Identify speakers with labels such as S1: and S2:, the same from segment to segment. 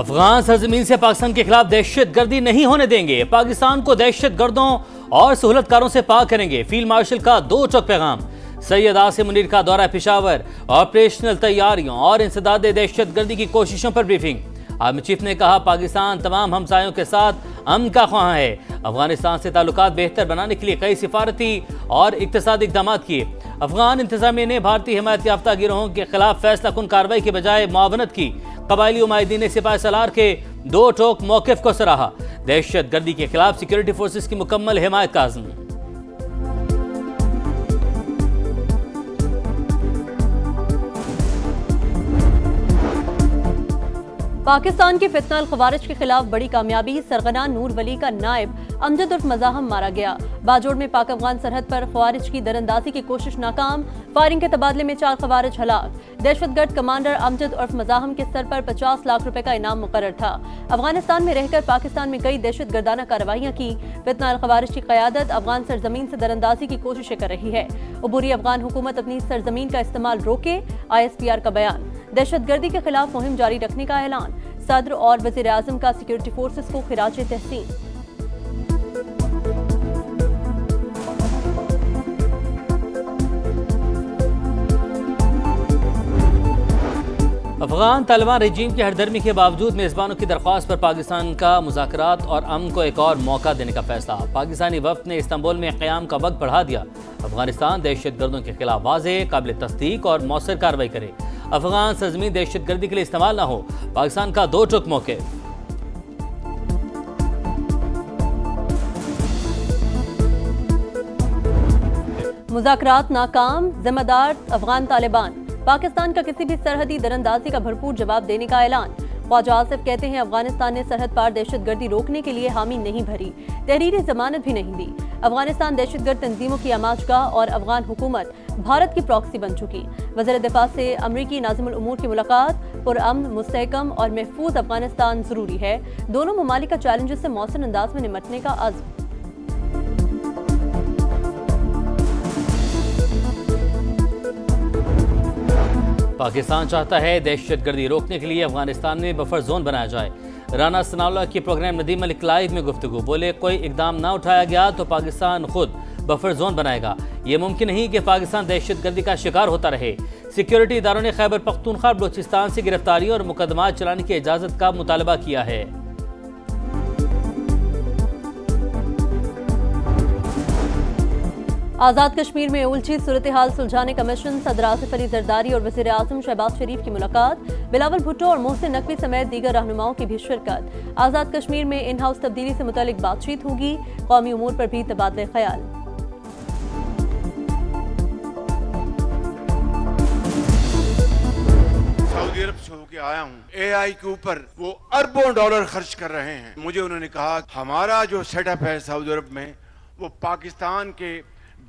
S1: अफगान सरजमीन से पाकिस्तान के खिलाफ दहशतगर्दी नहीं होने देंगे। पाकिस्तान को दहशतगर्दों और सहूलतकारों से पाक करेंगे। फील्ड मार्शल का दो टोक पैगाम। सैयद आसिम मुनीर का दौरा पेशावर, ऑपरेशनल तैयारियों और इंसदाद दहशतगर्दी की कोशिशों पर ब्रीफिंग। आर्मी चीफ ने कहा, पाकिस्तान तमाम हमसायों के साथ अमन का ख्वाह है। अफगानिस्तान से ताल्लुकात बेहतर बनाने के लिए कई सिफारती और इक्तसादी इक़दाम किए। अफगान इंतजामिया ने भारतीय हिमायत याफ्ता गिरोहों के खिलाफ फैसला कुन कार्रवाई के बजाय मुआवनत की। कबायली उमायदीन ने सिपाही सलार के दो टोक मौक़िफ़ को सराहा। दहशतगर्दी के खिलाफ सिक्योरिटी फोर्सेस की मुकम्मल हिमायत का अज़्म।
S2: पाकिस्तान की फितना अल खवारिज के खिलाफ बड़ी कामयाबी। सरगना नूर वली का नायब अमजद उर्फ मज़ाहम मारा गया। बाजोड़ में पाक अफगान सरहद पर खवारिज की दरअंदाजी की कोशिश नाकाम। फायरिंग के तबादले में 4 खवारिज हलाक। दहशतगर्द कमांडर अमजद उर्फ मज़ाहम के सर पर 50 लाख रुपए का इनाम मुकर्रर था। अफगानिस्तान में रहकर पाकिस्तान में कई दहशतगर्दाना कार्रवाइयां की। फितना अल खवारिज की क़यादत अफगान सरजमीन से दरअंदाजी की कोशिशें कर रही है। अबूरी अफगान हुकूमत अपनी सरजमीन का इस्तेमाल रोके। ISPR का बयान। दहशतगर्दी के खिलाफ मुहिम जारी रखने का ऐलान। सदर और वज़ीर आज़म का सिक्योरिटी फोर्सेस को खिराज तहसीन।
S1: अफगान तालिबान रजीम की हरदर्मी के बावजूद मेज़बानों की दरख्वास्त पर पाकिस्तान का मुज़ाकरात और अमन को एक और मौका देने का फैसला। पाकिस्तानी वफ़द ने इस्तांबुल में क़याम का वक्त बढ़ा दिया। अफगानिस्तान दहशतगर्दों के खिलाफ वाज़ेह, काबिल तस्दीक और मौसर कार्रवाई करे। अफगान सरजमीन दहशतगर्दी के लिए इस्तेमाल ना हो। पाकिस्तान का दो टोक मौके।
S2: मुज़ाकरात नाकाम। जिम्मेदार अफगान तालिबान। पाकिस्तान का किसी भी सरहदी दरअंदाजी का भरपूर जवाब देने का ऐलान। ख्वाजा आसिफ कहते हैं, अफगानिस्तान ने सरहद पार दहशतगर्दी रोकने के लिए हामी नहीं भरी, तहरीरी जमानत भी नहीं दी। अफगानिस्तान दहशतगर्द तंजीमों की आमाजगाह और अफगान हुकूमत भारत की प्रॉक्सी बन चुकी। वज़ीर दिफा से अमरीकी नाज़िमुल उमूर की मुलाकात। पुरअमन, मुस्तहकम और महफूज अफगानिस्तान जरूरी है। दोनों ममालिक का चैलेंजेस से मौसर अंदाज में निपटने का अज़्म।
S1: पाकिस्तान चाहता है दहशतगर्दी रोकने के लिए अफगानिस्तान में बफर जोन बनाया जाए। राना सनाउल्लाह की प्रोग्राम नदीम मलिक लाइव में गुफ्तगू। बोले, कोई इकदाम ना उठाया गया तो पाकिस्तान खुद बफर जोन बनाएगा। ये मुमकिन नहीं कि पाकिस्तान दहशतगर्दी का शिकार होता रहे। सिक्योरिटी इदारों ने खैबर पख्तूनख्वा और बलूचिस्तान से गिरफ्तारियों और मुकदमात चलाने की इजाज़त का मुतालबा किया है।
S2: आज़ाद कश्मीर में उलझी सूरत हाल सुलझाने का मिशन। सदर आसिफ अली जरदारी और वज़ीर आज़म शहबाज शरीफ की मुलाकात। बिलावल भुट्टो और मोहसिन नकवी समेत दीगर रहनुमाओं की भी शिरकत। आज़ाद कश्मीर में इन हाउस तब्दीली से मुतालिक बातचीत होगी। कौमी उमूर पर भी तबादले ख्याल।
S3: सऊदी अरब से होके आया हूँ। AI के ऊपर वो अरबों डॉलर खर्च कर रहे हैं। मुझे उन्होंने कहा, हमारा जो सेटअप है सऊदी अरब में, वो पाकिस्तान के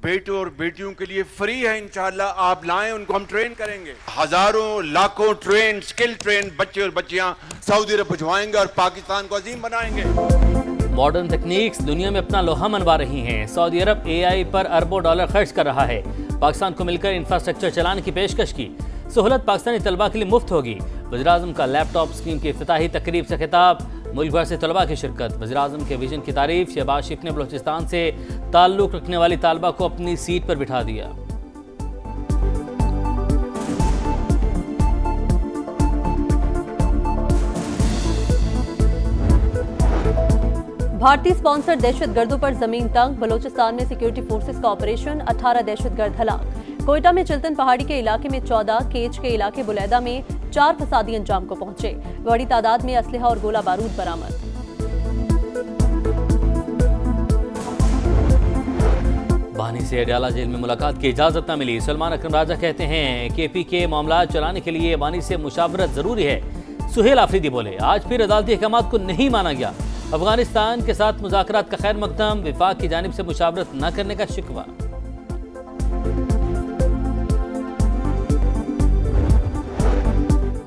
S3: बेटों और बेटियों के लिए फ्री है। इंशाअल्लाह आप लाएं, उनको हम ट्रेन करेंगे। हजारों लाखों ट्रेन, स्किल ट्रेन बच्चे और बच्चियां सऊदी अरब भिजवाएंगे और पाकिस्तान को अजीम बनाएंगे।
S1: मॉडर्न टेक्निक्स दुनिया में अपना लोहा मनवा रही हैं। सऊदी अरब AI पर अरबों डॉलर खर्च कर रहा है। पाकिस्तान को मिलकर इंफ्रास्ट्रक्चर चलाने की पेशकश की। सहूलत पाकिस्तानी तलबा के लिए मुफ्त होगी। वज़ीर आज़म का लैपटॉप स्कीम की इफ्तिताही तकरीब से खिताब। मुल्क भर से तलबा की शिरकत। वज़ीर आज़म के विजन की तारीफ। शहबाज शरीफ ने बलूचिस्तान से ताल्लुक़ रखने वाली तालबा को अपनी सीट पर बिठा दिया।
S2: भारतीय स्पॉन्सर दहशतगर्दों पर जमीन तंग। बलूचिस्तान में सिक्योरिटी फोर्सेस का ऑपरेशन। 18 दहशतगर्द हलाक। कोयटा में चिल्तन पहाड़ी के इलाके में 14, केच के इलाके बुलैदा में 4 फसादी अंजाम को पहुंचे। बड़ी तादाद में असलहा और गोला बारूद बरामद।
S1: बानी से अडयाला जेल में मुलाकात की इजाजत न मिली। सलमान अकरम राजा कहते हैं, KP के मामला चलाने के लिए बानी से मुशावरत जरूरी है। सुहेल आफरीदी बोले, आज फिर अदालती अहकामात को नहीं माना गया। अफगानिस्तान के साथ मुज़ाकरात का खैर मकदम। विफाक की जानिब से मुशावरत न करने का शिकवा।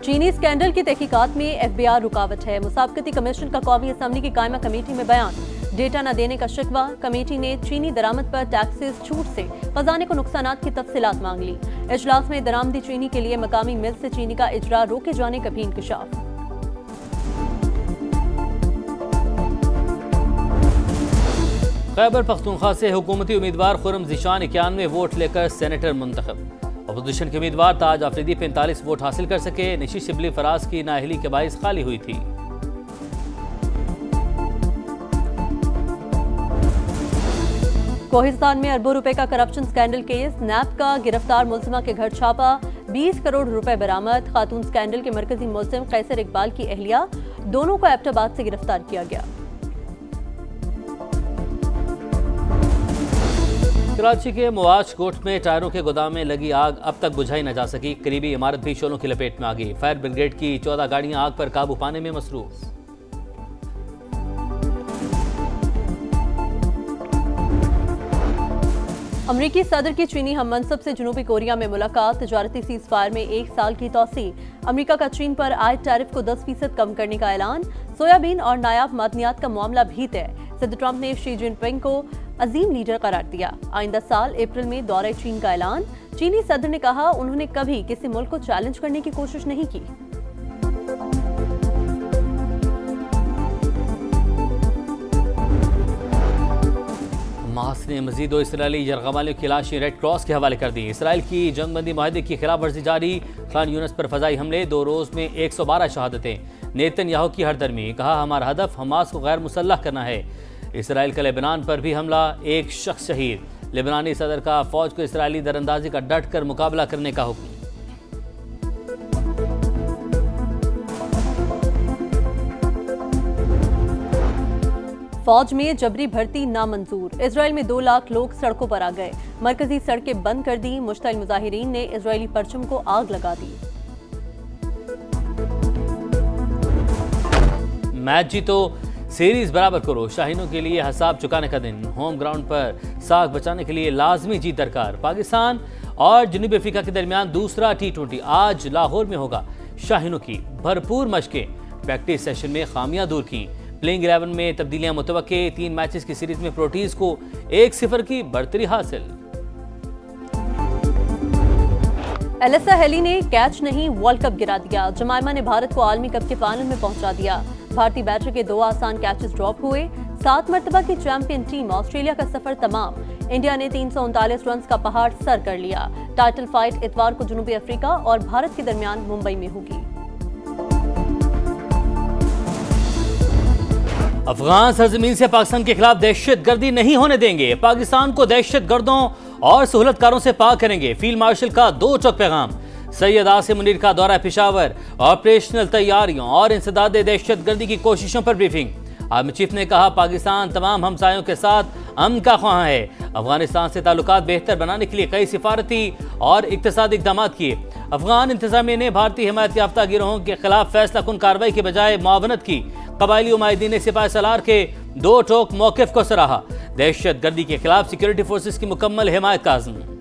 S2: चीनी स्कैंडल की तहकीकात में FBI रुकावट है। मुसाबकती कमीशन का कौमी असम्बली की कायमा कमेटी में बयान। डेटा न देने का शिकवा। कमेटी ने चीनी दरामद पर टैक्सेस छूट से खजाने को नुकसानात की तफसीलात मांग ली। इजलास में दरामदी चीनी के लिए मकामी मिल से चीनी का इजरा रोके जाने का भी इंकशाफ।
S1: खैबर पख्तूनख्वा से हुकूमती उम्मीदवार खुर्रम ज़ीशान 91 वोट लेकर सेनेटर मुंतखब। अपोजिशन के उम्मीदवार ताज आफरीदी 45 वोट हासिल कर सके। निशी शिबली फराज की नाअहली के बाइस खाली हुई थी।
S2: कोहिस्तान में अरबों रुपए का करप्शन स्कैंडल केस। नैब का गिरफ्तार मुलजिमा के घर छापा, 20 करोड़ रुपए बरामद। खातून स्कैंडल के मरकजी मुलजिम कैसर इकबाल की अहलिया, दोनों को एबटाबाद से गिरफ्तार किया गया।
S1: कराची के मुआज कोट में टायरों के गोदाम में लगी आग अब तक बुझाई न जा सकी। करीबी इमारत भी शोलों की लपेट में आ गई। फायर ब्रिगेड की 14 गाड़ियां आग पर काबू पाने में मसरूफ।
S2: अमरीकी सदर की चीनी हम मनसब से जनूबी कोरिया में मुलाकात। तजारती सीज फायर में 1 साल की तौसी। अमरीका का चीन पर आयद टैरिफ को 10% कम करने का ऐलान। सोयाबीन और नायाब मादनियात का मामला भी तय। सदर ट्रंप ने शी जिनपिंग को अजीम लीडर करार दिया। आइंदा साल अप्रैल में दौरे चीन का ऐलान। चीनी सदर ने कहा, उन्होंने कभी किसी मुल्क को चैलेंज करने की कोशिश नहीं की।
S1: हमास ने मजीद 2 इसराइली यरगमालियों की लाशें रेड क्रॉस के हवाले कर दी। इसराइल की जंगबंदी माहदे की खिलाफ वर्जी जारी। खान यूनस पर फजाई हमले, 2 रोज में 112 शहादतें। नेतन्याहू की हरदर्मी, कहा हमारा हदफ हमास को गैर मुसल्लह करना है। इसराइल का लेबनान पर भी हमला, 1 शख्स शहीद। लेबनानी सदर का फौज को इसराइली दरअंदाजी का डट कर मुकाबला करने का हुक्म।
S2: फौज में जबरी भर्ती नामंजूर। इजराइल में 2 लाख लोग सड़कों पर आ गए। मरकजी सड़कें बंद कर दी। मुश्तइल मुजाहिरीन ने इजरायली परचम को आग लगा दी।
S1: मैच जीतो, सीरीज बराबर करो। शाहीनों के लिए हिसाब चुकाने का दिन। होम ग्राउंड पर साख बचाने के लिए लाजमी जीत दरकार। पाकिस्तान और जनूबी अफ्रीका के दरमियान दूसरा T20 आज लाहौर में होगा। शाहीनों की भरपूर मशकें, प्रैक्टिस सेशन में खामियां दूर की। प्लेइंग 11 में तब्दीलियां मुतवक्के। 3 मैचेस की सीरीज में प्रोटीज को 1-0 की बढ़तरी हासिल।
S2: एलिसा हेली ने कैच नहीं वर्ल्ड कप गिरा दिया। जमाइमा ने भारत को आलमी कप के फाइनल में पहुंचा दिया। भारतीय बैटर के 2 आसान कैचेस ड्रॉप हुए। 7 मरतबा की चैंपियन टीम ऑस्ट्रेलिया का सफर तमाम। इंडिया ने 339 रन का पहाड़ सर कर लिया। टाइटल फाइट इतवार को जनूबी अफ्रीका और भारत के दरमियान मुंबई में होगी।
S1: अफगान सरजमीन से पाकिस्तान के खिलाफ दहशतगर्दी नहीं होने देंगे। पाकिस्तान को दहशतगर्दों और सहूलतकारों से पाक करेंगे। फील्ड मार्शल का 2 टोक पैगाम। सैयद आसिम मुनीर का दौरा पेशावर, ऑपरेशनल तैयारियों और इंसदाद दहशतगर्दी की कोशिशों पर ब्रीफिंग। आर्मी चीफ ने कहा, पाकिस्तान तमाम हमसायों के साथ अमन का ख्वाह है। अफगानिस्तान से ताल्लुकात बेहतर बनाने के लिए कई सिफारती और इक्तसादी इक़दाम किए। अफगान इंतजामिया ने भारतीय हिमायत याफ्ता गिरोहों के खिलाफ फैसला कुन कार्रवाई के बजाय मुआवनत की। कबायली उमायदीन सिपाही सलार के 2 टोक मौक़िफ़ को सराहा। दहशतगर्दी के खिलाफ सिक्योरिटी फोर्सेस की मुकम्मल हिमायत का अज़्म।